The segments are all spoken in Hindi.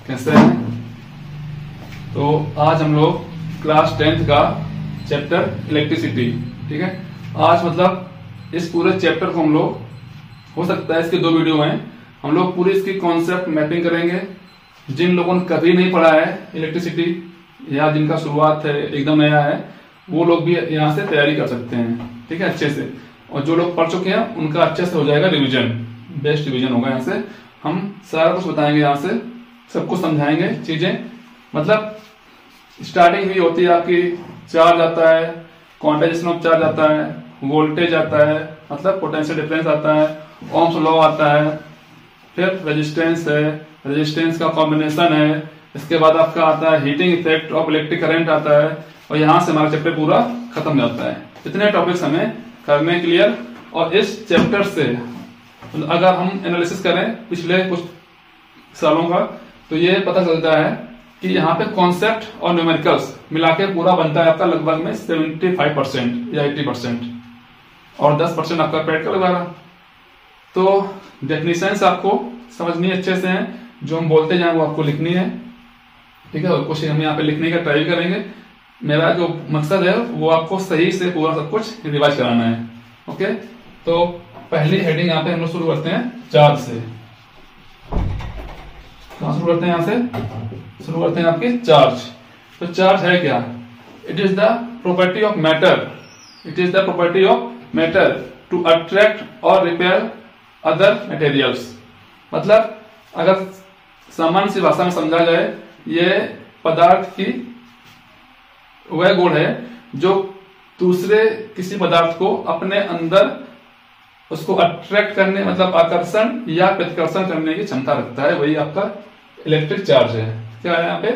कैसे हैं? तो आज हम लोग क्लास 10th का चैप्टर इलेक्ट्रिसिटी, ठीक है। आज मतलब इस पूरे चैप्टर को हम लोग, हो सकता है इसके 2 वीडियो हैं, हम लोग पूरी इसकी कॉन्सेप्ट मैपिंग करेंगे। जिन लोगों ने कभी नहीं पढ़ा है इलेक्ट्रिसिटी या जिनका शुरुआत है, एकदम नया है, वो लोग भी यहाँ से तैयारी कर सकते हैं, ठीक है, अच्छे से। और जो लोग पढ़ चुके हैं उनका अच्छे से हो जाएगा रिवीजन, बेस्ट रिवीजन होगा। यहाँ से हम सारा कुछ बताएंगे, यहाँ से सब कुछ समझाएंगे चीजें। मतलब स्टार्टिंग भी होती है आपकी, चार्ज आता है, क्वांटाइजेशन ऑफ चार्ज आता है, वोल्टेज आता है, मतलब पोटेंशियल डिफरेंस आता है, ओम्स लॉ आता है, फिर रेजिस्टेंस है, रेजिस्टेंस का कॉम्बिनेशन है, इसके बाद आपका आता है heating effect of electric current आता है, और यहां से हमारा चैप्टर पूरा खत्म हो जाता है। इतने टॉपिक्स हमें करने क्लियर। और इस चैप्टर से अगर हम एनालिसिस करें पिछले कुछ सालों का, तो ये पता चलता है कि यहाँ पे कॉन्सेप्ट और न्यूमेरिकल्स मिला के पूरा बनता है आपका लगभग में 75% या 80%, और 10% आपका प्रैक्टिकल वगैरह। तो डेफिनेशंस आपको समझनी अच्छे से है, जो हम बोलते जाए वो आपको लिखनी है, ठीक है। और कुछ हम यहाँ पे लिखने का ट्राई करेंगे। मेरा जो मकसद है वो आपको सही से पूरा सब कुछ रिवाइज कराना है, ओके। तो पहली हेडिंग यहाँ पे हम लोग शुरू करते हैं चार्ज से। कहाँ शुरू करते हैं? यहाँ से शुरू करते हैं आपके चार्ज। तो चार्ज है क्या? It is the property of matter, it is the property of matter to attract or repel other materials. मतलब अगर सामान्य सी भाषा में समझा जाए, ये पदार्थ की वह गुण है जो दूसरे किसी पदार्थ को अपने अंदर उसको अट्रैक्ट करने, मतलब आकर्षण या प्रतिकर्षण करने की क्षमता रखता है। वही आपका इलेक्ट्रिक चार्ज है। क्या है यहाँ पे?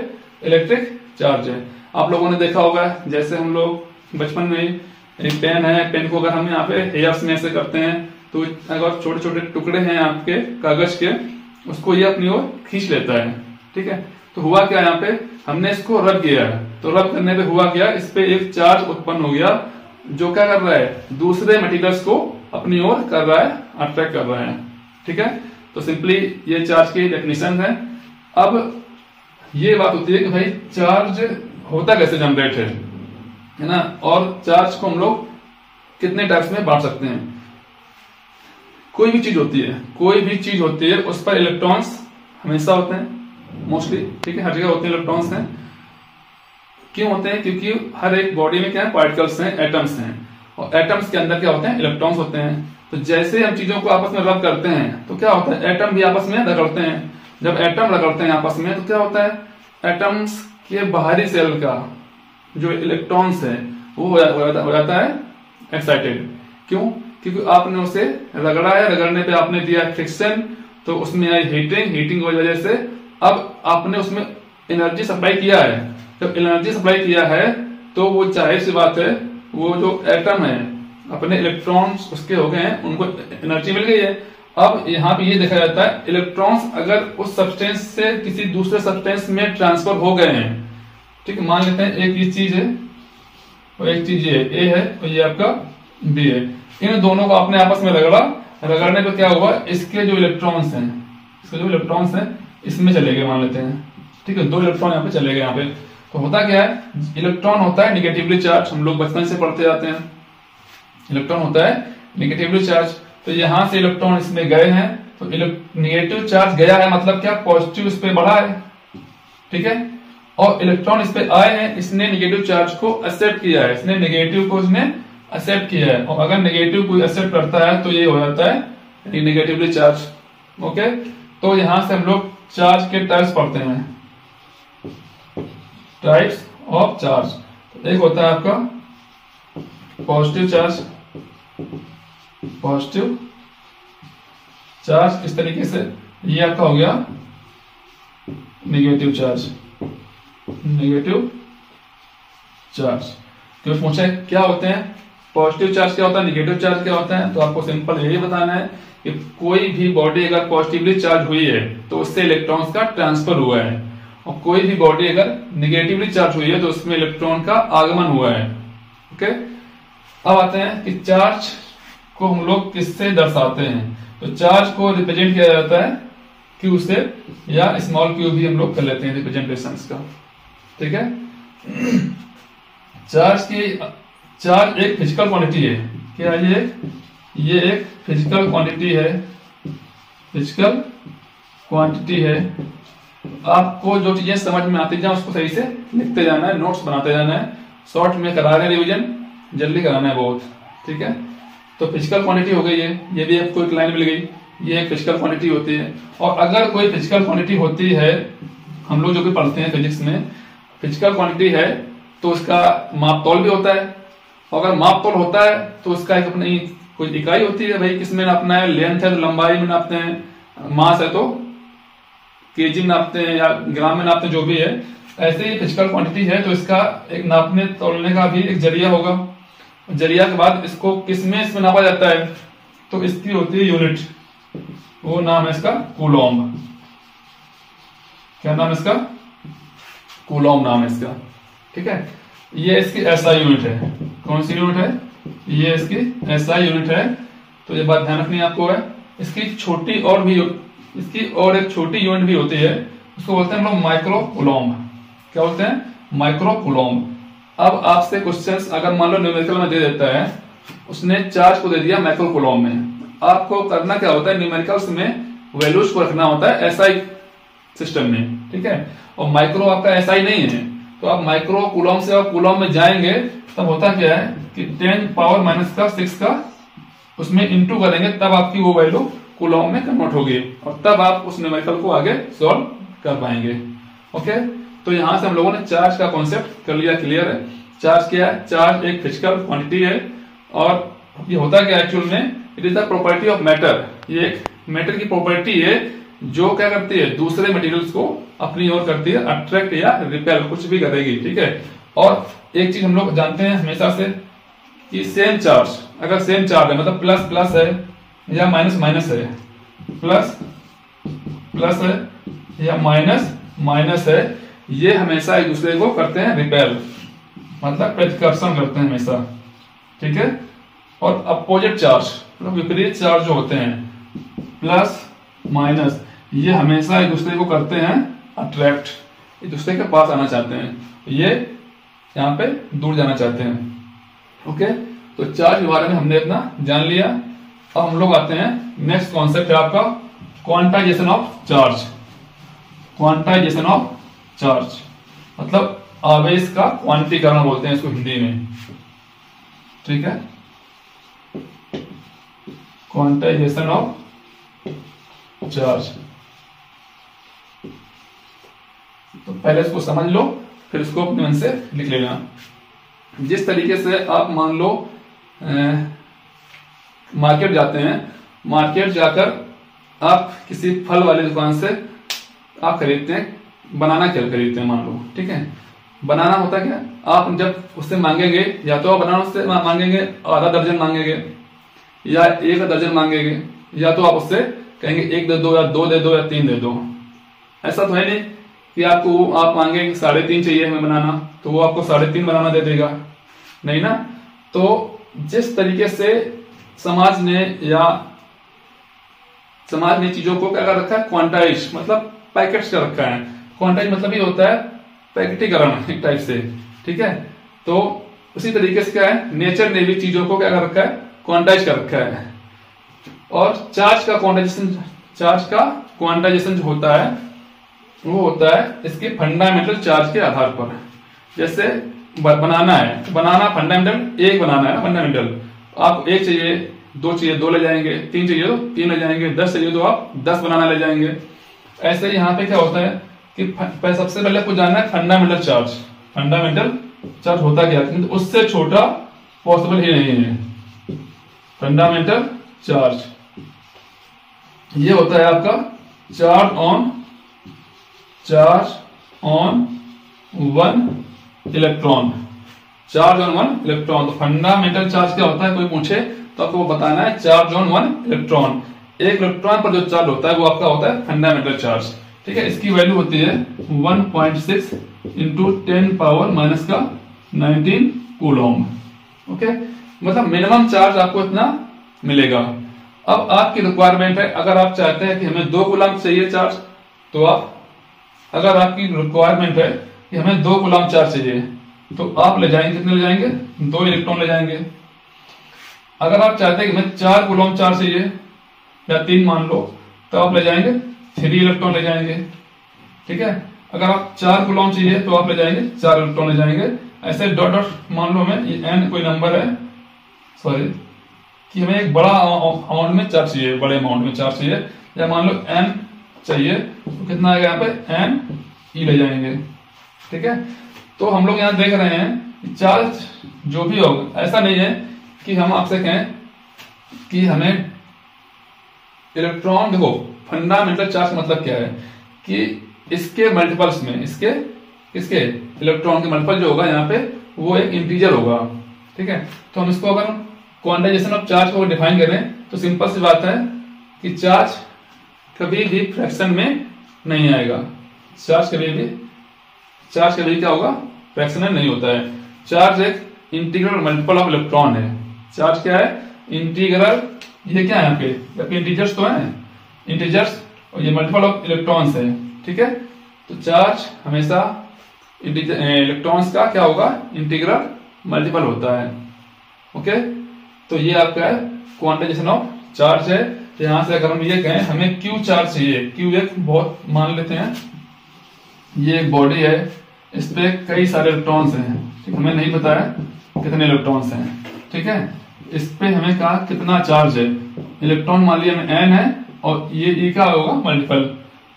इलेक्ट्रिक चार्ज है। आप लोगों ने देखा होगा, जैसे हम लोग बचपन में एक पेन है, पेन को अगर हम यहाँ पे हेयर्स में ऐसे करते हैं, तो अगर छोटे छोटे टुकड़े हैं आपके कागज के, उसको ये अपनी ओर खींच लेता है, ठीक है। तो हुआ क्या, यहाँ पे हमने इसको रब किया, तो रब करने पे हुआ क्या, इस पे एक चार्ज उत्पन्न हो गया, जो क्या कर रहा है, दूसरे मटेरियल्स को अपनी ओर कर रहा है, अट्रैक्ट कर रहा है, ठीक है। तो सिंपली ये चार्ज की डेफिनेशन है। अब ये बात होती है कि भाई चार्ज होता कैसे, जनरेट है ना, और चार्ज को हम लोग कितने टाइप्स में बांट सकते हैं। कोई भी चीज होती है, कोई भी चीज होती है, उस पर इलेक्ट्रॉन्स हमेशा होते हैं, मोस्टली, ठीक है, हर जगह होते हैं इलेक्ट्रॉन्स हैं। क्यों होते हैं? क्योंकि हर एक बॉडी में क्या है, पार्टिकल्स हैं, एटम्स हैं, और एटम्स के अंदर क्या होते हैं, इलेक्ट्रॉन्स होते हैं। तो जैसे हम चीजों को आपस में रब करते हैं, तो क्या होता है, एटम भी आपस में रगड़ते हैं। जब एटम रगड़ते हैं आपस में, तो क्या होता है, एटम्स के बाहरी सेल का जो इलेक्ट्रॉन्स है वो हो जाता है एक्साइटेड। क्यों? क्योंकि आपने उसे रगड़ा है, रगड़ने पे आपने दिया फ्रिक्शन, तो उसमें आई हीटिंग, हीटिंग की वजह से अब आपने उसमें एनर्जी सप्लाई किया है। जब एनर्जी सप्लाई किया है, तो वो जाहिर सी बात है, वो जो एटम है, अपने इलेक्ट्रॉन्स उसके हो गए हैं, उनको एनर्जी मिल गई है। अब यहाँ पे ये देखा जाता है, इलेक्ट्रॉन्स अगर उस सब्सटेंस से किसी दूसरे सब्सटेंस में ट्रांसफर हो गए हैं, ठीक है, मान लेते हैं एक ये चीज है और एक चीज ये ए है, और ये आपका बी है। इन दोनों को आपने आपस में रगड़ा, रगड़ने पे क्या हुआ, इसके जो इलेक्ट्रॉन्स हैं, इसके जो इलेक्ट्रॉन्स हैं इसमें चले गए, मान लेते हैं, ठीक है, 2 इलेक्ट्रॉन यहाँ पे चले गए। यहाँ पे तो होता क्या है, इलेक्ट्रॉन होता है निगेटिवली चार्ज, हम लोग बचपन से पढ़ते जाते हैं, इलेक्ट्रॉन होता है निगेटिवली चार्ज। तो यहां से इलेक्ट्रॉन इसमें गए हैं, तो निगेटिव चार्ज गया है, मतलब क्या, पॉजिटिव इस पे बढ़ा है, ठीक है, और इलेक्ट्रॉन इस पे आए हैं, इसने निगेटिव चार्ज को एक्सेप्ट किया है, इसने निगेटिव को इसने एक्सेप्ट किया है। और अगर नेगेटिव कोई एक्सेप्ट करता है तो ये हो जाता है नेगेटिवली चार्ज, ओके। तो यहां से हम लोग चार्ज के टाइप्स पढ़ते हैं, टाइप्स ऑफ चार्ज। एक होता है आपका पॉजिटिव चार्ज, पॉजिटिव चार्ज इस तरीके से, ये आपका हो गया नेगेटिव चार्ज, नेगेटिव चार्ज। तो पूछा है क्या होते हैं, पॉजिटिव चार्ज क्या होता है, नेगेटिव चार्ज क्या होता है। तो आपको सिंपल यही बताना है कि कोई भी बॉडी अगर पॉजिटिवली चार्ज हुई है तो उससे इलेक्ट्रॉन्स का ट्रांसफर हुआ है, और कोई भी बॉडी अगर निगेटिवली चार्ज हुई है तो उसमें इलेक्ट्रॉन का आगमन हुआ है, ओके। अब आते हैं कि चार्ज को हम लोग किससे दर्शाते हैं। तो चार्ज को रिप्रेजेंट किया जाता है क्यू से या स्मॉल क्यू भी हम लोग कर लेते हैं रिप्रेजेंटेशन का। ठीक है, चार्ज एक फिजिकल क्वांटिटी है। क्या ये एक फिजिकल क्वांटिटी है, फिजिकल क्वांटिटी है। आपको जो चीजें समझ में आती जाए उसको सही से लिखते जाना है, नोट्स बनाते जाना है। शॉर्ट में करा रहे रिवीजन, जल्दी कराना है बहुत। ठीक है, तो फिजिकल क्वांटिटी हो गई है, ये भी आपको एक लाइन मिल गई, ये एक फिजिकल क्वांटिटी होती है। और अगर कोई फिजिकल क्वांटिटी होती है, हम लोग जो भी पढ़ते हैं फिजिक्स में, फिजिकल क्वांटिटी है तो उसका माप तौल भी होता है। अगर माप तौल होता है तो उसका एक अपनी कोई इकाई होती है, भाई किस में नापना है, लेंथ है तो लंबाई में नापते हैं, मास है तो केजी में नापते हैं या ग्राम में नापते हैं, जो भी है। ऐसे ही फिजिकल क्वांटिटी है तो इसका एक नापने तोलने का भी एक जरिया होगा। जरिया के बाद इसको इसमें नापा जाता है, तो इसकी होती है यूनिट, वो नाम है इसका कूलॉम। क्या नाम है इसका? कूलॉम नाम है इसका। ठीक है, ये इसकी एसआई यूनिट है। कौन सी यूनिट है? ये इसकी एसआई यूनिट है। तो ये बात ध्यान रखनी है आपको है। इसकी और एक छोटी यूनिट भी होती है, उसको बोलते हैं हम लोग माइक्रो कूलॉम। क्या बोलते हैं? Micro Coulomb. अब आपसे क्वेश्चंस अगर मान लो न्यूमेरिकल में दे देता है, उसने चार्ज को दे दिया माइक्रो कूलॉम में, आपको करना क्या होता है, न्यूमेरिकल्स में वैल्यूज को रखना होता है एसआई सिस्टम में। ठीक है, और माइक्रो आपका एसआई नहीं है, तो आप माइक्रो कूलॉम से आप कूलॉम में जाएंगे, तब होता क्या है कि 10⁻⁻⁶ का उसमें इंटू करेंगे, तब आपकी वो वैल्यू कूलॉम में कन्वर्ट होगी, और तब आप उस न्यूमेरिकल को आगे सॉल्व कर पाएंगे। ओके, तो यहां से हम लोगों ने चार्ज का कॉन्सेप्ट कर लिया, क्लियर है। चार्ज क्या है? चार्ज एक फिजिकल क्वांटिटी है, और ये होता क्या एक्चुअल में, it is the property of matter. ये एक मैटर की प्रॉपर्टी है जो क्या करती है, दूसरे मटेरियल्स को अपनी ओर करती है, अट्रैक्ट या रिपेल, कुछ भी करेगी। ठीक है, और एक चीज हम लोग जानते हैं हमेशा से कि सेम चार्ज, अगर सेम चार्ज है मतलब प्लस प्लस है या माइनस माइनस है, प्लस प्लस है या माइनस माइनस है, ये हमेशा एक दूसरे को करते हैं रिपेल, मतलब प्रतिकर्षण करते हैं हमेशा। ठीक है, और अपोजिट चार्ज मतलब विपरीत चार्ज जो होते हैं, प्लस माइनस, ये हमेशा एक दूसरे को करते हैं अट्रैक्ट, एक दूसरे के पास आना चाहते हैं, ये यहाँ पे दूर जाना चाहते हैं। ओके, तो चार्ज के बारे में हमने इतना जान लिया। अब हम लोग आते हैं नेक्स्ट कॉन्सेप्ट है आपका quantization of charge. Quantization of charge मतलब आवेश का क्वांटीकरण बोलते हैं इसको हिंदी में। ठीक है, क्वांटाइजेशन ऑफ चार्ज। तो पहले इसको समझ लो, फिर इसको अपने मन से लिख लेना। जिस तरीके से आप मान लो मार्केट जाते हैं, मार्केट जाकर आप किसी फल वाली दुकान से आप खरीदते हैं, बनाना क्या खरीदते हैं मान लो। ठीक है, बनाना होता क्या, आप जब उससे मांगेंगे, या तो आप बनाना उससे मांगेंगे आधा दर्जन मांगेंगे या 1 दर्जन मांगेंगे, या तो आप उससे कहेंगे 1 दे दो या 2 दे दो या 3 दे दो। ऐसा तो है नहीं कि आपको आप मांगेंगे 3.5 चाहिए हमें बनाना, तो वो आपको 3.5 बनाना दे देगा, नहीं ना। तो जिस तरीके से समाज ने चीजों को क्या कर रखा है, क्वांटाइज मतलब पैकेट्स कर रखा है। क्वांटाइज मतलब ये होता है पैकेटीकरण एक टाइप से। ठीक है, तो उसी तरीके से क्या है, नेचर ने भी चीजों को क्या कर रखा है, क्वांटाइज कर रखा है। और चार्ज का क्वांटाइजेशन जो होता है वो होता है इसके फंडामेंटल चार्ज के आधार पर। जैसे बनाना है, तो बनाना फंडामेंटल 1 बनाना है ना, फंडामेंटल। आप 1 चाहिए, 2 चाहिए 2 ले जाएंगे, 3 चाहिए तो 3 ले जाएंगे, 10 चाहिए तो आप 10 बनाना ले जाएंगे। ऐसे ही यहाँ पे क्या होता है कि सबसे पहले आपको जानना है फंडामेंटल चार्ज। फंडामेंटल चार्ज होता क्या है, तो उससे छोटा पॉसिबल ही नहीं है। फंडामेंटल चार्ज ये होता है आपका charge on 1 electron. Charge on 1 electron. तो फंडामेंटल चार्ज क्या होता है, कोई पूछे तो आपको बताना है चार्ज ऑन 1 इलेक्ट्रॉन। 1 इलेक्ट्रॉन पर जो चार्ज होता है वो आपका होता है फंडामेंटल चार्ज। ठीक है, इसकी वैल्यू होती है 1.6 इंटू 10⁻⁻⁹ कूलॉम। ओके, मतलब मिनिमम चार्ज आपको इतना मिलेगा। अब आपकी रिक्वायरमेंट है, अगर आप चाहते हैं कि हमें 2 कूलम चाहिए चार्ज, तो आप, अगर आपकी रिक्वायरमेंट है कि हमें 2 कूलम चार्ज चाहिए, तो आप ले जाएंगे, कितने ले जाएंगे? 2 इलेक्ट्रॉन ले जाएंगे। अगर आप चाहते हैं कि हमें 4 कूलम चार्ज चाहिए या 3 मान लो, तो आप ले जाएंगे 3 इलेक्ट्रॉन ले जाएंगे। ठीक है, अगर आप 4 कूलम चाहिए तो आप ले जाएंगे 4 इलेक्ट्रॉन ले जाएंगे। ऐसे डॉट डॉट मान लो हमें ये n कोई नंबर है, सॉरी, कि हमें एक बड़ा अमाउंट में चार्ज चाहिए, बड़े अमाउंट में चार्ज चाहिए, या मान लो n चाहिए, तो कितना आएगा यहाँ पे? n e ले जाएंगे। ठीक है, तो हम लोग यहाँ देख रहे हैं चार्ज जो भी होगा, ऐसा नहीं है कि हम आपसे कहें कि हमें इलेक्ट्रॉन, देखो फंडामेंटल चार्ज मतलब क्या है कि इसके मल्टीपल्स में, इसके इलेक्ट्रॉन के मल्टीपल जो होगा यहाँ पे वो एक इंटीजर होगा। ठीक है, तो हम इसको अगर क्वांटाइजेशन ऑफ चार्ज को डिफाइन करें तो सिंपल सी बात है कि चार्ज कभी भी फ्रैक्शन में नहीं आएगा। चार्ज कभी क्या होगा? फ्रैक्शन में नहीं होता है। चार्ज एक इंटीग्रल मल्टीपल ऑफ इलेक्ट्रॉन है। चार्ज क्या है? इंटीग्रल, ये क्या है यहाँ पे? इंटीजर्स तो है, इंटीजर्स, और ये मल्टीपल ऑफ इलेक्ट्रॉन्स है। ठीक है, तो चार्ज हमेशा इलेक्ट्रॉन्स का क्या होगा? इंटीग्रल मल्टीपल होता है। ओके, तो ये आपका है क्वांटाइजेशन ऑफ चार्ज है। तो यहां से अगर हम ये कहें हमें क्यू चार्ज चाहिए, क्यू एक बहुत, मान लेते हैं ये एक बॉडी है, इस पे कई सारे इलेक्ट्रॉन्स हैं। ठीक, हमें नहीं पता है कितने इलेक्ट्रॉन्स हैं। ठीक है, इस पे हमें कहा कितना चार्ज है, इलेक्ट्रॉन मान लिया हमें n है, और ये e का होगा मल्टीपल,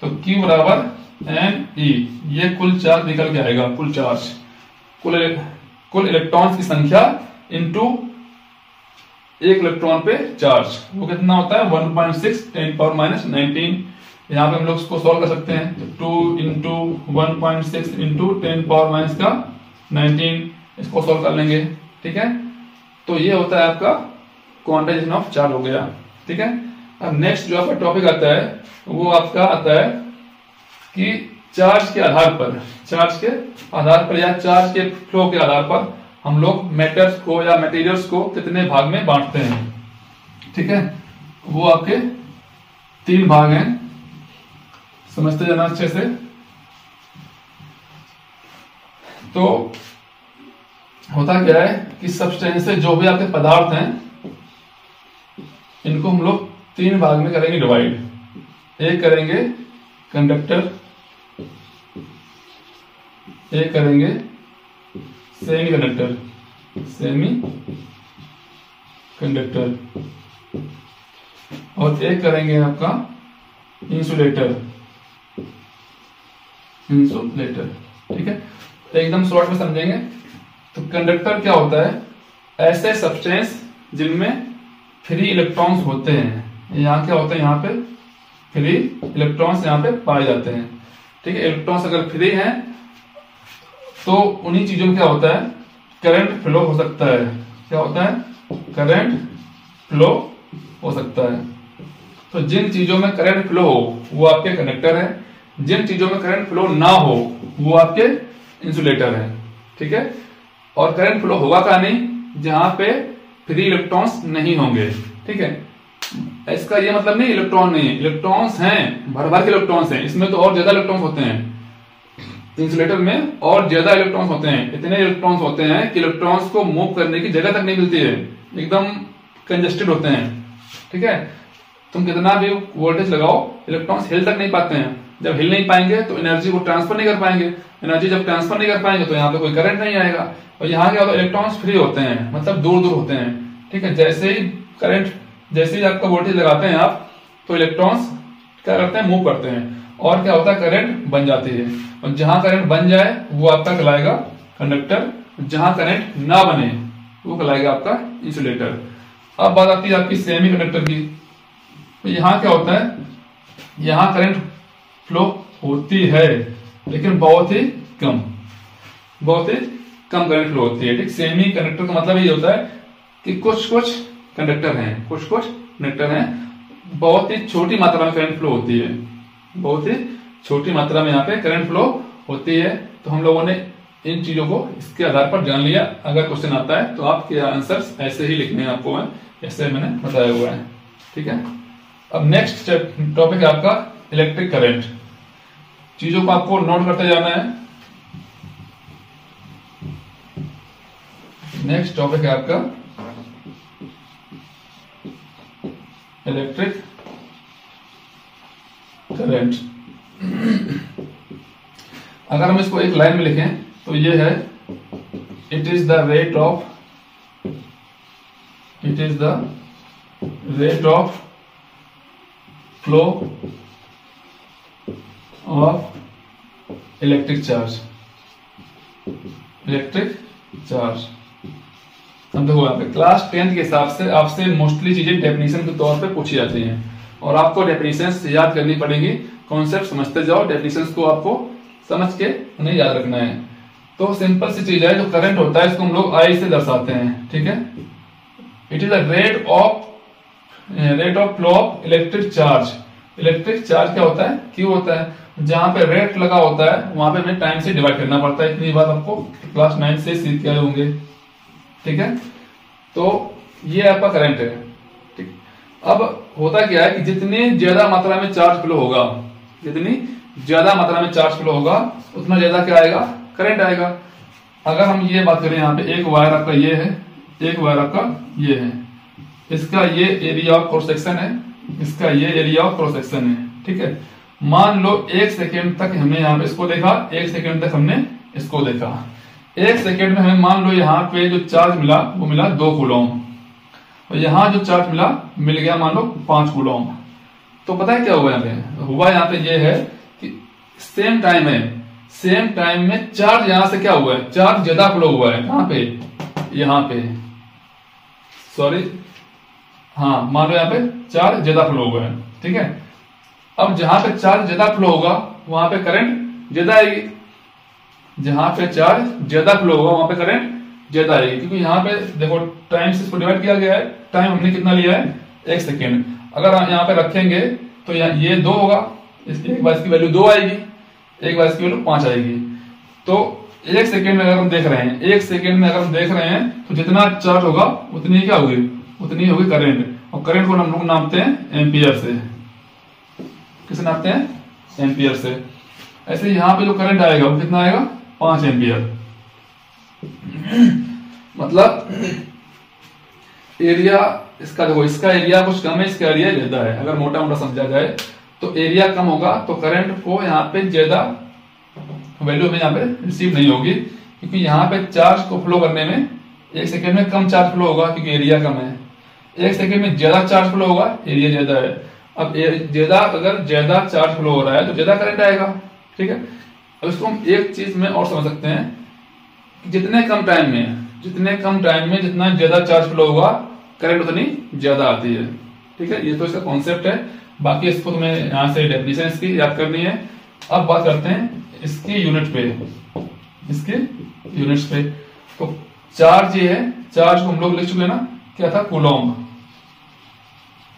तो Q बराबर n e, ये कुल चार्ज निकल के आएगा। कुल चार्ज, कुल इलेक्ट्रॉन्स की संख्या इंटू एक इलेक्ट्रॉन पे चार्ज, वो कितना होता है? 1.6 10⁻⁻19। यहाँ पे हम लोग इसको सॉल्व कर सकते हैं, तो 2 इंटू 1.6 इंटू 10⁻⁻19, इसको सॉल्व कर लेंगे। ठीक है, तो ये होता है आपका क्वांटाइजेशन ऑफ चार्ज हो गया। ठीक है, अब नेक्स्ट जो आपका टॉपिक आता है वो आपका आता है कि चार्ज के आधार पर, या चार्ज के फ्लो के आधार पर हम लोग मैटर्स को या मटेरियल्स को कितने भाग में बांटते हैं। ठीक है, वो आपके 3 भाग हैं, समझते जाना अच्छे से। तो होता क्या है कि सब्सटेंस से जो भी आपके पदार्थ हैं, इनको हम लोग 3 भाग में करेंगे डिवाइड। एक करेंगे कंडक्टर, एक करेंगे सेमी कंडक्टर, और एक करेंगे आपका इंसुलेटर। ठीक है, तो एकदम शॉर्ट में समझेंगे। तो कंडक्टर क्या होता है? ऐसे सब्सटेंस जिनमें फ्री इलेक्ट्रॉन्स होते हैं। यहाँ क्या होता है? यहाँ पे फ्री इलेक्ट्रॉन्स यहाँ पे पाए जाते हैं। ठीक है, इलेक्ट्रॉन्स अगर फ्री हैं तो उन्हीं चीजों में क्या होता है? करंट फ्लो हो सकता है। क्या होता है? करंट फ्लो हो सकता है। तो जिन चीजों में करंट फ्लो हो वो आपके कंडक्टर है, जिन चीजों में करंट फ्लो ना हो वो आपके इंसुलेटर है। ठीक है, और करंट फ्लो होगा का नहीं जहां पे फ्री इलेक्ट्रॉन्स नहीं होंगे। ठीक है, इसका ये मतलब नहीं इलेक्ट्रॉन नहीं है, इलेक्ट्रॉन्स हैं, भर भर के इलेक्ट्रॉन्स हैं। इसमें तो और ज्यादा इलेक्ट्रॉन्स होते हैं, इंसुलेटर में और ज्यादा इलेक्ट्रॉन्स होते हैं। इतने इलेक्ट्रॉन्स होते हैं कि इलेक्ट्रॉन्स को मूव करने की जगह तक नहीं मिलती है, एकदम कंजेस्टेड होते हैं। ठीक है, तुम कितना भी वोल्टेज लगाओ, इलेक्ट्रॉन्स हिल तक नहीं पाते हैं। जब हिल नहीं पाएंगे तो एनर्जी को ट्रांसफर नहीं कर पाएंगे, एनर्जी जब ट्रांसफर नहीं कर पाएंगे तो यहाँ पे कोई करंट नहीं आएगा। और यहाँ क्या होता है? इलेक्ट्रॉन्स फ्री होते हैं, मतलब दूर दूर होते हैं। ठीक है, जैसे ही आपका वोल्टेज लगाते हैं आप, तो इलेक्ट्रॉन्स क्या करते हैं? मूव करते हैं, और क्या होता है? करंट बन जाती है। और जहां करंट बन जाए वो आपका कहलाएगा कंडक्टर, जहां करंट ना बने वो कहलाएगा आपका इंसुलेटर। अब बात आती है आपकी सेमी कंडक्टर की। तो यहां क्या होता है? यहां करंट फ्लो होती है लेकिन बहुत ही कम करंट फ्लो होती है। ठीक, सेमी कंडक्टर का मतलब ये होता है कि कुछ कंडक्टर हैं, बहुत ही छोटी मात्रा में करंट फ्लो होती है, बहुत ही छोटी मात्रा में यहाँ पे करंट फ्लो होती है। तो हम लोगों ने इन चीजों को इसके आधार पर जान लिया। अगर क्वेश्चन आता है तो आपके आंसर्स ऐसे ही लिखने हैं आपको, ऐसे मैंने बताया हुआ है। ठीक है। अब नेक्स्ट टॉपिक है आपका इलेक्ट्रिक करंट। चीजों को आपको नोट करते जाना है। नेक्स्ट टॉपिक है आपका इलेक्ट्रिक करंट। अगर हम इसको एक लाइन में लिखें तो ये है it is the rate of flow of electric charge. हम देखो यहाँ पे क्लास 10 के हिसाब से आपसे मोस्टली चीजें डेफिनेशन के तौर पे पूछी जाती हैं और आपको डेफिनेशंस याद करनी पड़ेगी। कॉन्सेप्ट समझते जाओ, डेफिनेशंस को आपको समझ के उन्हें याद रखना है। तो सिंपल सी चीज है, जो करंट होता है इसको हम लोग आई से दर्शाते हैं, ठीक है। It is the rate of flow of electric charge. Electric charge क्या होता है, क्यू होता है। जहां पे रेट लगा होता है वहां पे हमें टाइम से डिवाइड करना पड़ता है। इतनी बात आपको क्लास 9 से सीख के आए होंगे, ठीक है। तो ये आपका करंट है, ठीक। अब होता क्या है कि जितनी ज्यादा मात्रा में चार्ज फ्लो होगा, उतना ज्यादा क्या आएगा, करंट आएगा। अगर हम ये बात करें, यहाँ पे एक वायर आपका ये है, एक वायर आपका ये है, इसका ये एरिया ऑफ क्रॉस सेक्शन है, इसका ये एरिया ऑफ क्रॉस सेक्शन है, ठीक है। मान लो 1 सेकेंड तक हमने यहाँ पे इसको देखा, 1 सेकेंड तक हमने इसको देखा। 1 सेकेंड में हमें मान लो यहाँ पे जो चार्ज मिला वो मिला 2 कूलम, और यहाँ जो चार्ज मिल गया मान लो 5 कूलम। तो पता है क्या हुआ यहाँ पे ये है कि सेम टाइम में चार्ज यहाँ से क्या हुआ है, चार्ज ज्यादा फ्लो हुआ है। यहाँ पे सॉरी, हाँ मान लो यहाँ पे चार्ज ज्यादा फ्लो हुआ है, ठीक है। अब जहां पे चार्ज ज्यादा फ्लो होगा वहां पे करंट ज्यादा आएगी, जहां पे चार्ज ज्यादा फ्लो होगा वहां पे करंट ज्यादा आएगी, क्योंकि यहाँ पे देखो टाइम से इसको डिवाइड किया गया है। टाइम हमने कितना लिया है, 1 सेकेंड। अगर हम यहाँ पे रखेंगे तो ये 2 होगा, एक बार इसकी वैल्यू 2 आएगी, एक बार इसकी वैल्यू 5 आएगी। तो 1 सेकेंड में अगर हम देख रहे हैं, 1 सेकेंड में अगर हम देख रहे हैं तो जितना चार्ज होगा उतनी क्या होगी, उतनी होगी करंट। और करंट को हम लोग नापते हैं एम्पियर से। किसे नापते हैं, एम्पियर से। ऐसे यहाँ पे जो करंट आएगा वो कितना आएगा, 5 एम्पियर। मतलब एरिया इसका देखो, इसका एरिया कुछ कम है, इसका एरिया ज्यादा है। अगर मोटा मोटा समझा जाए तो एरिया कम होगा तो करंट को यहाँ पे ज्यादा वैल्यू में यहाँ पे रिसीव नहीं होगी, क्योंकि यहाँ पे चार्ज को फ्लो करने में 1 सेकेंड में कम चार्ज फ्लो होगा क्योंकि एरिया कम है। 1 सेकेंड में ज्यादा चार्ज फ्लो होगा, एरिया ज्यादा है। अब अगर ज्यादा चार्ज फ्लो हो रहा है तो ज्यादा करंट आएगा, ठीक है। अब इसको हम एक चीज में और समझ सकते हैं, जितने कम टाइम में जितना ज्यादा चार्ज फ्लो होगा करंट उतनी ज्यादा आती है, ठीक है। ये तो इसका कॉन्सेप्ट है, बाकी इसको तुम्हें यहाँ से डेफिनेशन इसकी याद करनी है। अब बात करते हैं इसकी यूनिट्स पे। तो चार्ज ये है, चार्ज को हम लोग लिख चुके ना, क्या था,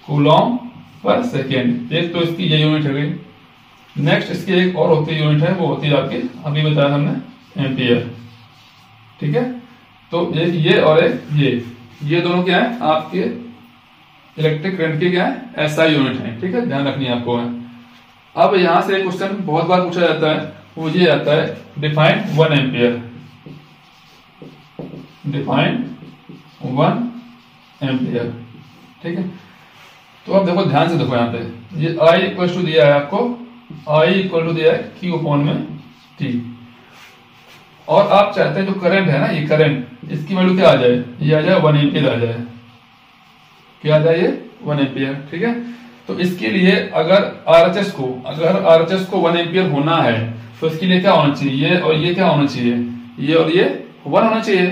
कूलॉम पर सेकेंड। एक तो इसकी ये यूनिट हो गई। नेक्स्ट इसकी एक और होती यूनिट है, वो होती है आपकी, अभी बताया हमने, एम्पियर, ठीक है। तो एक ये और एक ये दोनों क्या है, आपके इलेक्ट्रिक करंट की क्या है, एसआई यूनिट है, ठीक है। ध्यान रखनी है आपको। अब यहां से एक क्वेश्चन बहुत बार पूछा जाता है, वो ये आता है, डिफाइन 1 एम्पियर। ठीक है। तो अब देखो ध्यान से देखो, यहाँ पे ये I इक्वल टू दिया है आपको, I इक्वल टू दिया है Q अपॉन में T। और आप चाहते हैं जो करंट है ना, ये करंट, इसकी वैल्यू क्या आ जाए, ये आ जाए 1 एम्पियर आ जाए। क्या आ जाए, ये 1 एम्पियर, ठीक है। तो इसके लिए अगर RHS को 1 एम्पियर होना है तो इसके लिए क्या होना चाहिए, ये और ये क्या होना चाहिए, ये और ये 1 होना चाहिए,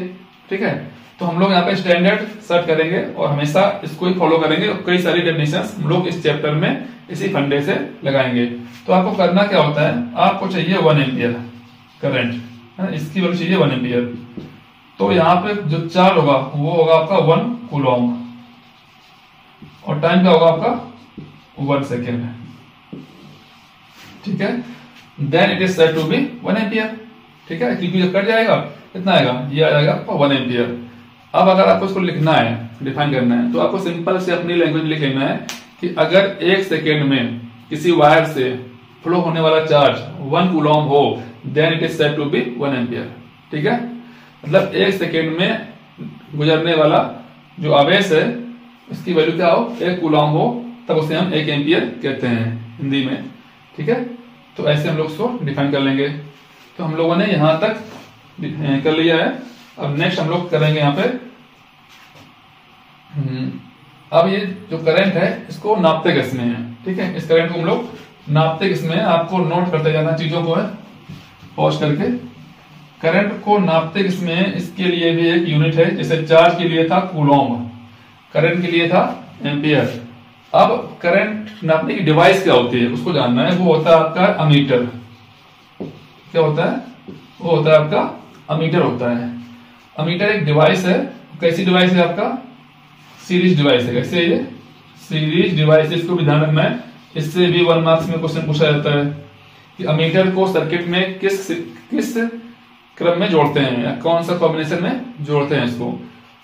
ठीक है। तो हम लोग यहाँ पे स्टैंडर्ड सेट करेंगे और हमेशा इसको ही फॉलो करेंगे। और कई सारी डेफिनेशंस हम लोग इस चैप्टर में इसी फंडे से लगाएंगे। तो आपको करना क्या होता है, आपको चाहिए 1 एम्पियर करंट, इसकी वैल्यू चाहिए 1 एम्पियर। तो यहाँ पे जो चार्ज होगा वो होगा आपका 1 कूलॉम, और टाइम क्या होगा आपका 1 सेकेंड, ठीक है। Then it is said to be 1 ampere, ठीक है। क्योंकि जब कट जाएगा कितना आएगा, ये आ जाएगा आपका 1 एम्पियर। अब अगर आपको इसको लिखना है, डिफाइन करना है, तो आपको सिंपल से अपनी लैंग्वेज में लिख लेना है कि अगर 1 सेकेंड में किसी वायर से फ्लो होने वाला चार्ज 1 कूलम हो, then it is said to be 1 ampere. ठीक है, मतलब 1 सेकेंड में गुजरने वाला जो आवेश है उसकी वैल्यू क्या हो, 1 कूलम हो, तब उसे हम 1 एम्पियर कहते हैं हिंदी में। ठीक है, तो ऐसे हम लोग उसको डिफाइन कर लेंगे। तो हम लोगों ने यहां तक कर लिया है। अब नेक्स्ट हम लोग करेंगे यहाँ पे, अब ये जो करंट है इसको नापते किसमें है। ठीक है, इस करंट को हम लोग नापते किसमें है, आपको नोट करते जाना चीजों को है पॉज करके। करंट को नापते किसमें है, इसके लिए भी एक यूनिट है। जैसे चार्ज के लिए था कूलम, करंट के लिए था एम्पियर। अब करंट नापने की डिवाइस क्या होती है उसको जानना है, वो होता है आपका अमीटर। क्या होता है, वो होता है आपका अमीटर होता है। अमीटर एक डिवाइस है। कैसी डिवाइस है, आपका सीरीज डिवाइस है। कैसे, ये सीरीज डिवाइस, इसको भी ध्यान रखना है। इससे भी 1 मार्क्स में क्वेश्चन पूछा जाता है कि अमीटर को सर्किट में किस क्रम में जोड़ते हैं या कौन सा कॉम्बिनेशन में जोड़ते हैं इसको।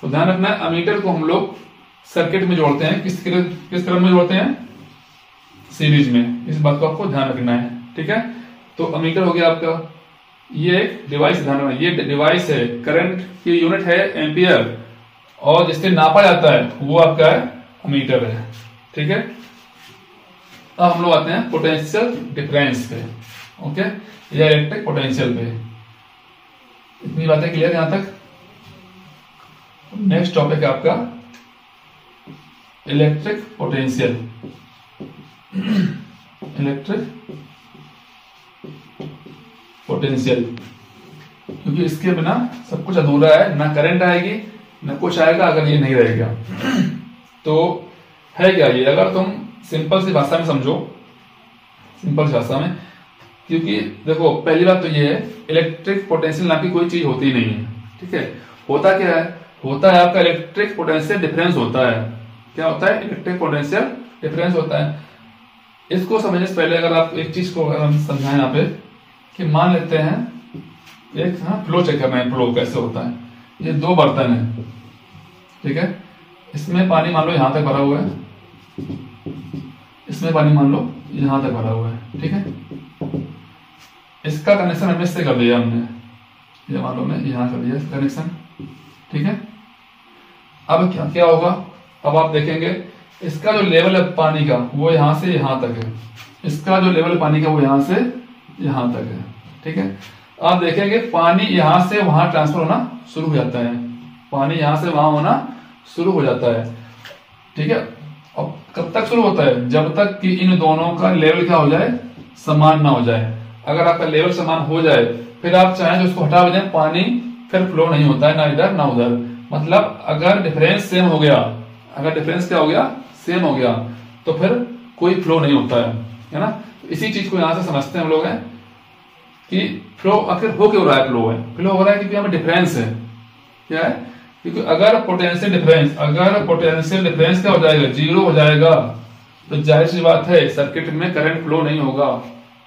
तो ध्यान रखना है, अमीटर को हम लोग सर्किट में जोड़ते हैं, किस क्रम में जोड़ते हैं, सीरीज में। इस बात को आपको ध्यान रखना है। ठीक है, तो अमीटर हो गया आपका, ये एक डिवाइस, ध्यान रखना ये डिवाइस है। करंट की यूनिट है एम्पियर और जिससे नापा जाता है वो आपका है अमीटर है। ठीक है, अब हम लोग आते हैं पोटेंशियल डिफरेंस पे, ओके, या इलेक्ट्रिक पोटेंशियल पे। इतनी बातें क्लियर यहां तक। नेक्स्ट टॉपिक है आपका इलेक्ट्रिक पोटेंशियल। इलेक्ट्रिक पोटेंशियल, क्योंकि इसके बिना सब कुछ अधूरा है, ना करंट आएगी ना कुछ आएगा अगर ये नहीं रहेगा। तो है क्या ये, अगर तुम सिंपल सी भाषा में समझो, सिंपल सी भाषा में, क्योंकि देखो पहली बात तो ये है, इलेक्ट्रिक पोटेंशियल नाम की कोई चीज होती नहीं है। ठीक है, होता क्या है, होता है आपका इलेक्ट्रिक पोटेंशियल डिफरेंस होता है। क्या होता है, इलेक्ट्रिक पोटेंशियल डिफरेंस होता है। इसको समझने से पहले अगर आप एक चीज को समझाएं यहाँ पे, कि मान लेते हैं एक फ्लो चेक करना है, फ्लो कैसे होता है। ये 2 बर्तन है, ठीक है, इसमें पानी मान लो यहां तक भरा हुआ है, इसमें पानी मान लो यहां तक भरा हुआ है। ठीक है, इसका कनेक्शन हमने इससे कर दिया, हमने ये मान लो मैं यहां कर दिया कनेक्शन। ठीक है, अब क्या होगा, अब आप देखेंगे इसका जो लेवल है पानी का वो यहां से यहां तक है, इसका जो लेवल पानी का वो यहां से यहां तक है। ठीक है, आप देखेंगे पानी यहां से वहां ट्रांसफर होना शुरू हो जाता है, पानी यहां से वहां होना शुरू हो जाता है। ठीक है, अब कब तक शुरू होता है, जब तक कि इन दोनों का लेवल क्या हो जाए, समान ना हो जाए। अगर आपका लेवल समान हो जाए फिर आप चाहें तो उसको हटा दें, पानी फिर फ्लो नहीं होता है, ना इधर ना उधर। मतलब अगर डिफरेंस सेम हो गया, अगर डिफरेंस क्या हो गया, सेम हो गया, तो फिर कोई फ्लो नहीं होता है ना। इसी चीज को यहां से समझते हैं हम लोग हैं कि फ्लो आखिर हो क्यों रहा है, फ्लो हो रहा है क्योंकि हमें डिफरेंस है। क्या है, क्योंकि अगर पोटेंशियल डिफरेंस क्या हो जाएगा, 0 हो जाएगा, तो जाहिर सी बात है सर्किट में करंट फ्लो नहीं होगा।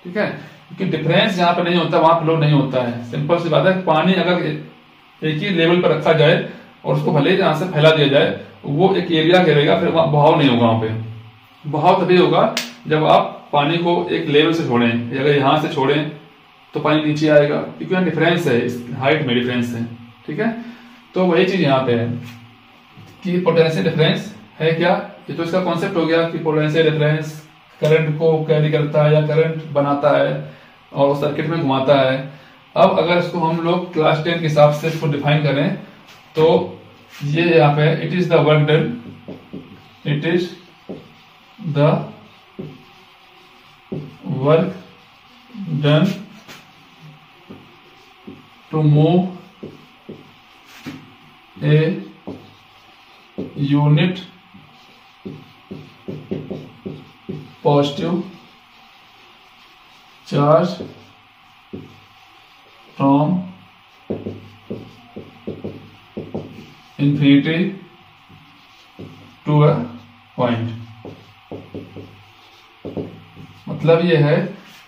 ठीक है, क्योंकि डिफरेंस जहां पे नहीं होता वहां फ्लो नहीं होता है। सिंपल सी बात है, पानी अगर एक ही लेवल पर रखा जाए और उसको भले ही यहां से फैला दिया जाए, वो एक एरिया घेरेगा, फिर वहां बहाव नहीं होगा। वहां पे बहाव तभी होगा जब आप पानी को एक लेवल से छोड़ें, अगर यहां से छोड़ें तो पानी नीचे आएगा, क्योंकि यहाँ डिफरेंस है, हाइट में डिफरेंस है। ठीक है, तो वही चीज यहाँ पे है कि पोटेंशियल डिफरेंस है क्या, ये तो इसका कॉन्सेप्ट हो गया कि पोटेंशियल डिफरेंस करंट को कैरी करता है या करंट बनाता है और सर्किट में घुमाता है। अब अगर इसको हम लोग क्लास 10 के हिसाब से इसको डिफाइन करें तो ये यहाँ पे it is the work done, it is the work done to move a unit positive charge from infinity to a point। मतलब ये है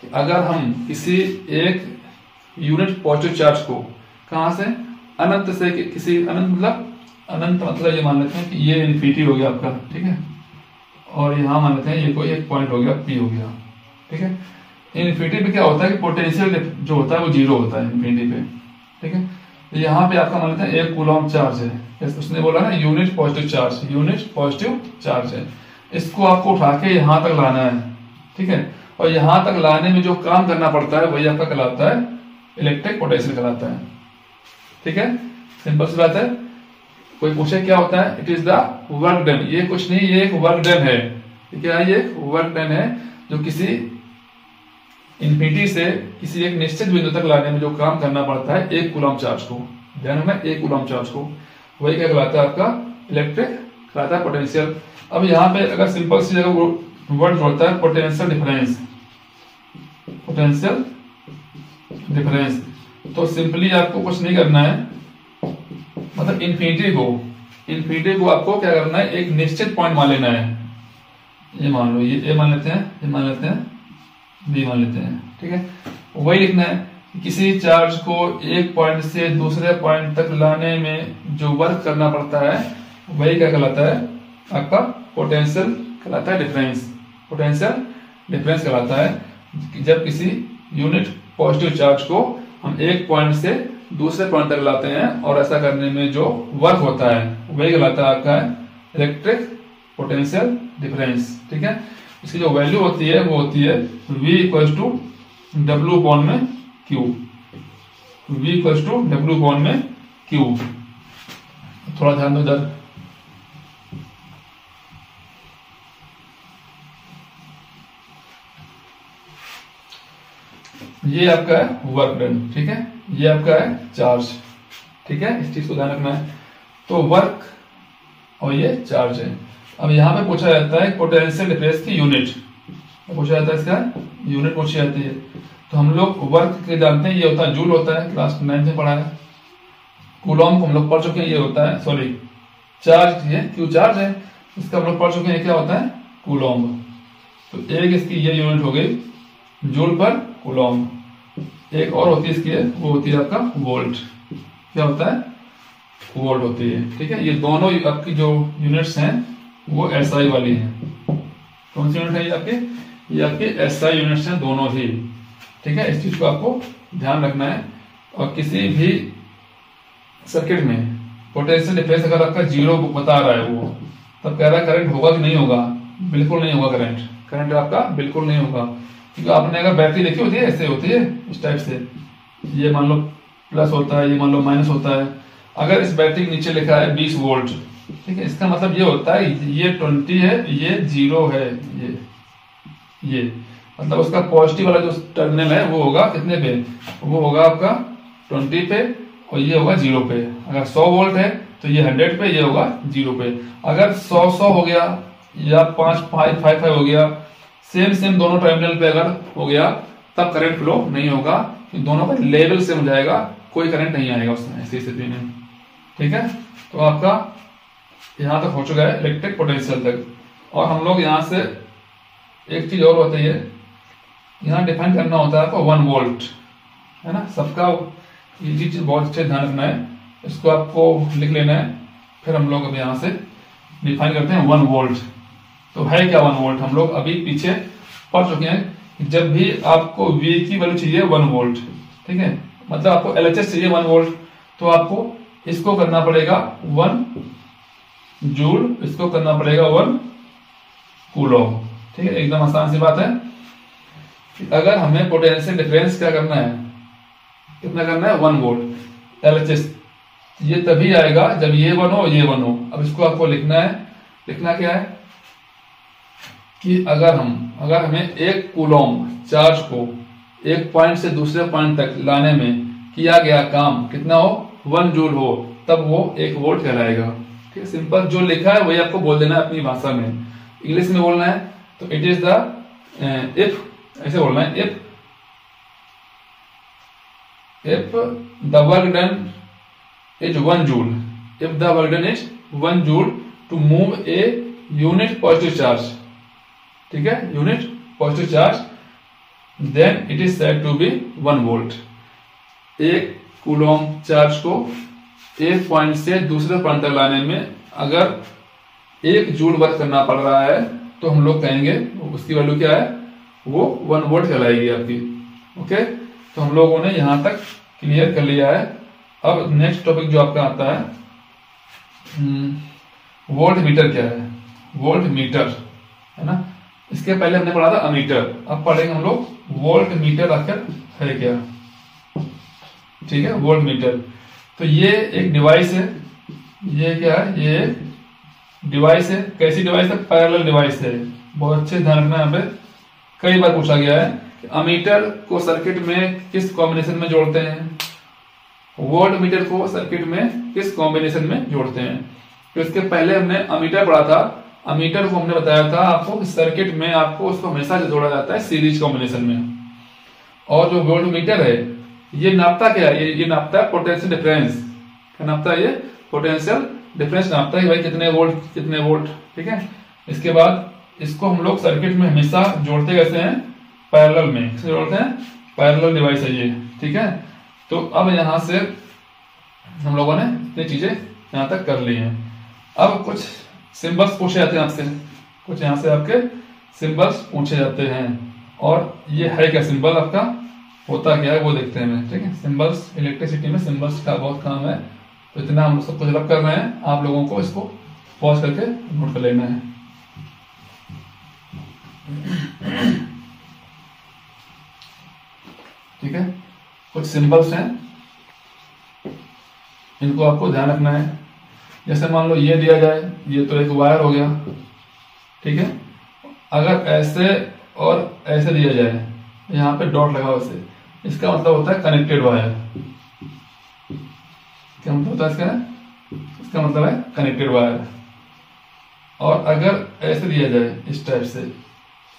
कि अगर हम किसी एक यूनिट पॉजिटिव चार्ज को कहां से, अनंत से, किसी अनंत मतलब अनंत मतलब ये मान लेते हैं कि ये इन्फिनिटी हो गया आपका, ठीक है, और यहाँ मान लेते हैं ये कोई एक पॉइंट हो गया, पी हो गया, ठीक है। इन्फिनिटी पे क्या होता है कि पोटेंशियल जो होता है वो जीरो होता है इन्फिनिटी पे, ठीक है। तो यहाँ पे आपका मान लेते हैं 1 कूलम चार्ज है, उसने बोला ना unit positive charge, unit positive charge है, इसको आपको उठा के यहाँ तक लाना है, ठीक है। और यहाँ तक लाने में जो काम करना पड़ता है वही आपका कहलाता है इलेक्ट्रिक पोटेंशियल कहलाता है, ठीक है। सिंपल सी बात है। कोई पूछे क्या होता है, it is the work done, ये कुछ नहीं, ये एक वर्क डन है, क्या है, ये एक वर्क डन है जो किसी इन्फिनिटी से किसी एक निश्चित बिंदु तक लाने में जो काम करना पड़ता है 1 कूलम चार्ज को, ध्यान रखना 1 कूलम चार्ज को, वही क्या कहलाता है आपका इलेक्ट्रिक कहलाता है पोटेंशियल। अब यहाँ पे अगर सिंपल सी जगह वर्ड जोड़ता है पोटेंशियल डिफरेंस, पोटेंशियल डिफरेंस, तो सिंपली आपको कुछ नहीं करना है, मतलब इन्फिनिटी को आपको क्या करना है, एक निश्चित पॉइंट मान लेना है। ये मान लो, ये ए मान लेते हैं, ये मान लेते हैं, बी मान लेते हैं, ठीक है। वही लिखना है कि किसी चार्ज को एक पॉइंट से दूसरे पॉइंट तक लाने में जो वर्क करना पड़ता है वही क्या कहलाता है आपका पोटेंशियल कहलाता है डिफरेंस, पोटेंशियल डिफरेंस कहलाता है। जब किसी यूनिट पॉजिटिव चार्ज को हम एक पॉइंट से दूसरे पॉइंट तक लाते हैं और ऐसा करने में जो वर्क होता है वही कहलाता है आपका इलेक्ट्रिक पोटेंशियल डिफरेंस, ठीक है। इसकी जो वैल्यू होती है वो होती है V equals to W upon में Q, V equals to W upon में Q। थोड़ा ध्यान दो इधर, ये आपका है वर्क डन, ठीक है, ये आपका है चार्ज, ठीक है, इस चीज को ध्यान रखना है। तो वर्क और ये चार्ज है। अब यहाँ पे पूछा जाता है पोटेंशियल डिफरेंस की यूनिट, पूछा जाता है इसका यूनिट पूछी जाती है। तो हम लोग वर्क के जानते हैं, ये होता है जूल होता है, क्लास 9 में पढ़ा है। कूलम को हम लोग पढ़ चुके हैं, ये होता है सॉरी चार्ज, ये क्यू चार्ज है, इसका हम लोग पढ़ चुके हैं, क्या होता है कूलम। तो एक इसकी ये यूनिट हो गई जूल पर कूलम, एक और होती है इसकी, वो होती है आपका वोल्ट, क्या होता है वोल्ट होती है, ठीक है। ये दोनों आपकी जो यूनिट्स हैं वो एसआई वाली हैं। कौन सी यूनिट है ये आपकी एसआई यूनिट्स हैं दोनों ही, ठीक है। इस चीज को आपको ध्यान रखना है। और किसी भी सर्किट में पोटेंशियल डिफरेंस अगर आपका जीरो बता रहा है वो, तब कह रहा है करंट होगा कि नहीं होगा, बिल्कुल नहीं होगा करंट आपका बिल्कुल नहीं होगा। क्योंकि आपने अगर बैटरी देखी होती है, ऐसे होती है इस टाइप से, ये मान लो प्लस होता है, ये मान लो माइनस होता है। अगर इस बैटरी के नीचे लिखा है 20 वोल्ट, ठीक है, इसका मतलब ये होता है ये 20 है, ये 0 है, ये मतलब उसका पॉजिटिव वाला जो टर्मिनल है वो होगा कितने पे, वो होगा आपका 20 पे और ये होगा 0 पे। अगर 100 वोल्ट है तो ये 100 पे, ये होगा 0 पे। अगर 100 हो गया या 5 हो गया, सेम दोनों टर्मिनल पे अगर हो गया तब करंट फ्लो नहीं होगा, दोनों का लेवल सेम हो जाएगा, कोई करंट नहीं आएगा उसमें, ऐसी स्थिति में, ठीक है। तो आपका यहां तक हो चुका है इलेक्ट्रिक पोटेंशियल तक। और हम लोग यहां से एक चीज और होती है, यहां डिफाइन करना होता है आपको 1 वोल्ट, है ना, सबका ये चीज बहुत अच्छे ध्यान रखना है, इसको आपको लिख लेना है। फिर हम लोग अब यहां से डिफाइन करते हैं 1 वोल्ट। तो है क्या 1 वोल्ट, हम लोग अभी पीछे पढ़ चुके हैं। जब भी आपको V की वैल्यू चाहिए 1 वोल्ट, ठीक है, मतलब आपको LHS चाहिए 1 वोल्ट, तो आपको इसको करना पड़ेगा 1 जूल, इसको करना पड़ेगा 1 कूलम, ठीक है। एकदम आसान सी बात है। अगर हमें पोटेंशियल डिफरेंस क्या करना है, कितना करना है 1 वोल्ट LHS, ये तभी आएगा जब ये 1 हो ये 1 हो। अब इसको आपको लिखना है, लिखना क्या है कि अगर हमें 1 कूलम चार्ज को एक पॉइंट से दूसरे पॉइंट तक लाने में किया गया काम कितना हो 1 जूल हो, तब वो 1 वोल्ट कहलाएगा, ठीक है। सिंपल जो लिखा है वही आपको बोल देना है अपनी भाषा में, इंग्लिश में बोलना है तो इट इज द इफ, ऐसे बोलना है if the work done is 1 joule, if the work done is 1 joule to move a unit positive charge, ठीक है, unit positive charge, then it is said to be 1 volt. 1 coulomb charge को एक पॉइंट से दूसरे पॉइंट तक लाने में अगर 1 जूल वर्क करना पड़ रहा है तो हम लोग कहेंगे उसकी वैल्यू क्या है, वो 1 वोल्ट कहलाएगी आपकी। ओके, तो हम लोगों ने यहां तक क्लियर कर लिया है। अब नेक्स्ट टॉपिक जो आपका आता है, वोल्ट मीटर क्या है। वोल्ट मीटर है ना, इसके पहले हमने पढ़ा था अमीटर, अब पढ़ेंगे हम लोग वोल्ट मीटर आखिर है क्या। ठीक है, वोल्ट मीटर तो ये एक डिवाइस है। ये क्या है, ये डिवाइस है। कैसी डिवाइस है, पैरेलल डिवाइस है। बहुत अच्छे ध्यान रखना, यहाँ पे कई बार पूछा गया है कि अमीटर को सर्किट में किस कॉम्बिनेशन में जोड़ते हैं, वोल्ट मीटर को सर्किट में किस कॉम्बिनेशन में जोड़ते हैं। तो इसके पहले हमने अमीटर पढ़ा था। अमीटर को हमने बताया था आपको कि सर्किट में आपको उसको हमेशा जोड़ा जाता है सीरीज कॉम्बिनेशन में। और जो वोल्ट मीटर है ये नापता क्या है, ये नापता है पोटेंशियल डिफरेंस। क्या नापता है, ये पोटेंशियल डिफरेंस नापता है भाई कितने वोल्ट कितने वोल्ट। ठीक है, इसके बाद इसको हम लोग सर्किट में हमेशा जोड़ते कैसे हैं, पैरेलल में। किससे जोड़ते हैं, पैरेलल डिवाइस है ये। ठीक है, तो अब यहां से हम लोगों ने ये चीजें यहां तक कर ली हैं। अब कुछ सिंबल्स पूछे जाते हैं आपसे, कुछ यहां से आपके सिंबल्स पूछे जाते हैं। और ये है क्या सिंबल, आपका होता क्या है वो देखते हैं। ठीक है, सिंबल्स, इलेक्ट्रिसिटी में सिंबल्स का बहुत काम है। तो इतना हम सब कुछ रब कर रहे हैं, आप लोगों को इसको पॉज करके नोट कर लेना है। ठीक है, कुछ सिंबल्स हैं, इनको आपको ध्यान रखना है। जैसे मान लो ये दिया जाए, ये तो एक वायर हो गया। ठीक है, अगर ऐसे और ऐसे दिया जाए, यहां पे डॉट लगा वैसे, इसका मतलब होता है कनेक्टेड वायर। क्या मतलब होता है इसका मतलब है कनेक्टेड वायर। और अगर ऐसे दिया जाए इस टाइप से,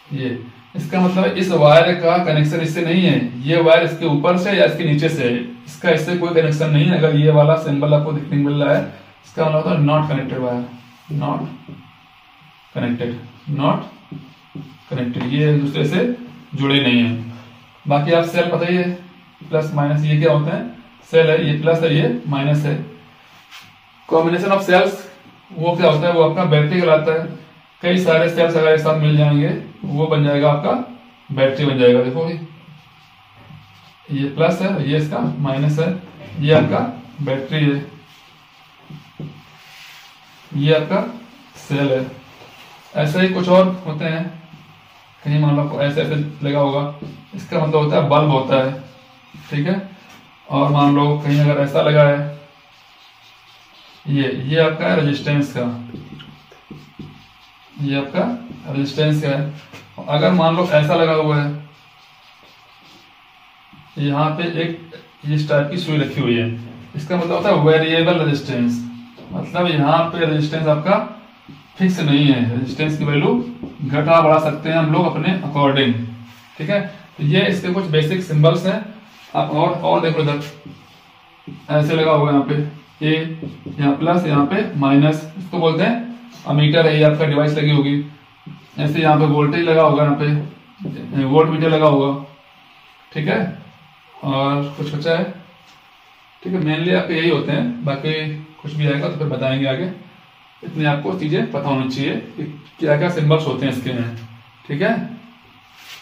ये इसका मतलब है इस वायर का कनेक्शन इससे नहीं है, ये वायर इसके ऊपर से या इसके नीचे से है, इसका इससे कोई कनेक्शन नहीं है। अगर ये वाला सिंबल आपको देखने को मिल रहा है, इसका मतलब होता है not connected wire, not connected, not connected, ये एक दूसरे से जुड़े नहीं है। बाकी आप सेल पता ही है, प्लस माइनस, ये क्या होते हैं, सेल है, ये प्लस है, ये माइनस है। कॉम्बिनेशन ऑफ सेल्स वो क्या होता है, वो आपका बैटरी कहलाता है। कई सारे सेल्स अगर एक साथ मिल जाएंगे वो बन जाएगा आपका बैटरी बन जाएगा। देखो ये प्लस है, ये इसका माइनस है, ये आपका बैटरी है, ये आपका सेल है। ऐसे ही कुछ और होते हैं, कहीं मान लो ऐसे ऐसे लगा होगा, इसका मतलब होता है बल्ब होता है। ठीक है, और मान लो कहीं अगर ऐसा लगा है, ये आपका है रेजिस्टेंस का, ये आपका रेजिस्टेंस का है। अगर मान लो ऐसा लगा हुआ है, यहाँ पे एक इस टाइप की सुई रखी हुई है, इसका मतलब होता है वेरिएबल रेजिस्टेंस। मतलब यहाँ पे रेजिस्टेंस आपका फिक्स नहीं है, रेजिस्टेंस की वैल्यू घटा बढ़ा सकते हैं हम लोग अपने अकॉर्डिंग। ठीक है, तो ये इसके कुछ बेसिक सिंबल्स हैं। आप और देखो, इधर ऐसे लगा हुआ है, यहाँ पे ए, यहाँ प्लस, यहाँ पे माइनस, इसको बोलते हैं अमीटर है, ये आपका डिवाइस लगी होगी। ऐसे यहाँ पे वोल्टेज लगा होगा, यहाँ पे वोल्ट मीटर लगा होगा। ठीक है, और कुछ बचा है। ठीक है, मेनली आपके यही होते हैं, बाकी कुछ भी आएगा तो फिर बताएंगे आगे। इतनी आपको चीजें पता होनी चाहिए कि क्या क्या सिंबल्स होते हैं इसके में। ठीक है,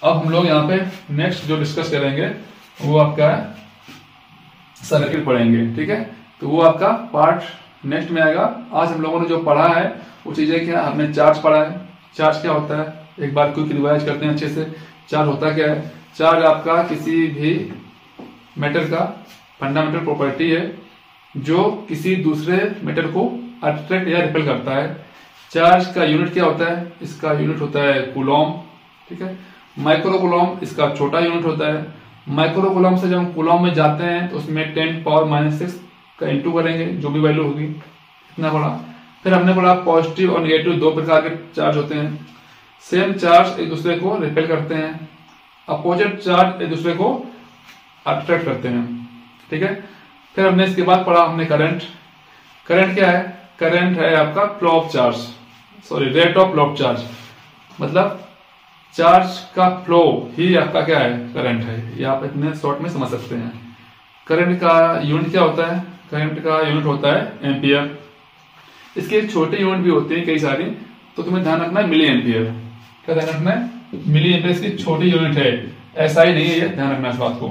अब हम लोग यहाँ पे नेक्स्ट जो डिस्कस करेंगे वो आपका सर्किट पढ़ेंगे। ठीक है, तो वो आपका पार्ट नेक्स्ट में आएगा। आज हम लोगों ने जो पढ़ा है वो चीजें क्या, हमने चार्ज पढ़ा है। चार्ज क्या होता है, एक बार क्विक रिवाइज करते हैं अच्छे से। चार्ज होता क्या है, चार्ज आपका किसी भी मेटल का फंडामेंटल प्रॉपर्टी है जो किसी दूसरे मेटल को अट्रैक्ट या रिपेल करता है। चार्ज का यूनिट क्या होता है, इसका यूनिट होता है कूलॉम। ठीक है, माइक्रो कूलॉम इसका छोटा यूनिट होता है। माइक्रो कूलॉम से जब हम कूलॉम में जाते हैं तो उसमें 10⁻⁻⁶ का इंटू करेंगे, जो भी वैल्यू होगी, इतना बड़ा। फिर हमने पढ़ा पॉजिटिव और नेगेटिव दो प्रकार के चार्ज होते हैं। सेम चार्ज एक दूसरे को रिपेल करते हैं, अपोजिट चार्ज एक दूसरे को अट्रैक्ट करते हैं। ठीक है, फिर हमने इसके बाद पढ़ा हमने करंट। करंट क्या है, करंट है आपका flow of charge, sorry rate of flow of charge. मतलब चार्ज का फ्लो ही आपका क्या है, करंट है। ये आप इतने शॉर्ट में समझ सकते हैं। करंट का यूनिट क्या होता है? करंट का यूनिट होता है एम्पियर। इसके छोटे यूनिट भी होते हैं कई सारे, तो तुम्हें ध्यान रखना है मिली एम्पियर। क्या ध्यान रखना है? मिली एम्पियर इसकी छोटी यूनिट है, ऐसा ही नहीं है, ये ध्यान रखना इस बात को।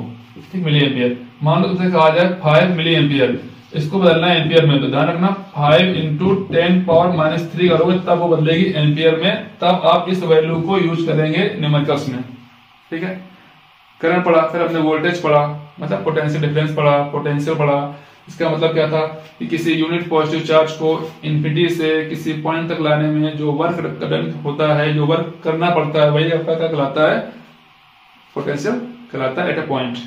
ठीक, मिली एम्पियर। मान लो तुमसे कहा जाए 5 मिली एम्पियर, इसको बदलना है एम्पियर में, तो ध्यान रखना 5 इंटू 10⁻³ करोगे तब वो बदलेगी एम्पियर में, तब आप इस वैल्यू को यूज करेंगे न्यूमेरिकल्स में। ठीक है, करंट पढ़ा, फिर हमने वोल्टेज पढ़ा, मतलब पोटेंशियल डिफरेंस पढ़ा, पोटेंशियल पढ़ा। इसका मतलब क्या था कि किसी यूनिट पॉजिटिव चार्ज को इन्फिनिटी से किसी पॉइंट तक लाने में जो वर्क डन होता है, जो वर्क करना पड़ता है, वही आपका क्या कहलाता है? पोटेंशियल कहलाता है एट अ पॉइंट।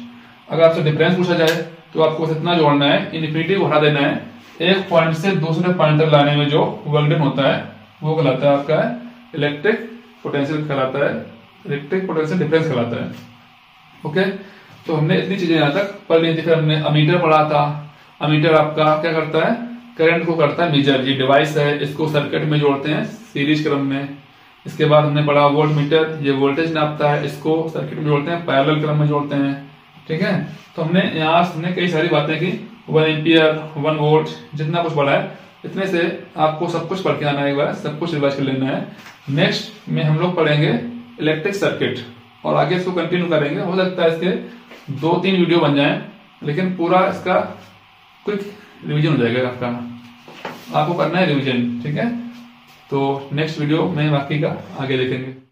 अगर आपसे डिफरेंस पूछा जाए तो आपको इतना जोड़ना है, इन्फिनिटी को हटा देना है, एक पॉइंट से दूसरे पॉइंट तक लाने में जो वर्क डन होता है वो कहलाता है आपका इलेक्ट्रिक पोटेंशियल कहलाता है, इलेक्ट्रिक पोटेंशियल डिफरेंस कहलाता है। ओके, तो हमने इतनी चीजें यहां तक पढ़ ली थी। फिर हमने अमीटर पढ़ा था। अमीटर आपका क्या करता है? करंट को करता है मेजर। ये डिवाइस है, इसको सर्किट में जोड़ते हैं सीरीज क्रम में। इसके बाद हमने पढ़ा वोल्ट मीटर, ये वोल्टेज नापता है, इसको सर्किट में जोड़ते हैं, पैरेलल क्रम में जोड़ते हैं। ठीक है, तो हमने कई सारी बातें की, 1 एम्पियर, 1 वोल्ट, जितना कुछ पढ़ा है, इतने से आपको सब कुछ पढ़ के आना है, एक बार सब कुछ रिवाइज कर लेना है। नेक्स्ट में हम लोग पढ़ेंगे इलेक्ट्रिक सर्किट, और आगे इसको कंटिन्यू करेंगे। हो सकता है इसके 2-3 वीडियो बन जाएं, लेकिन पूरा इसका क्विक रिवीजन हो जाएगा आपका। आपको करना है रिवीजन। ठीक है, तो नेक्स्ट वीडियो में बाकी का आगे देखेंगे।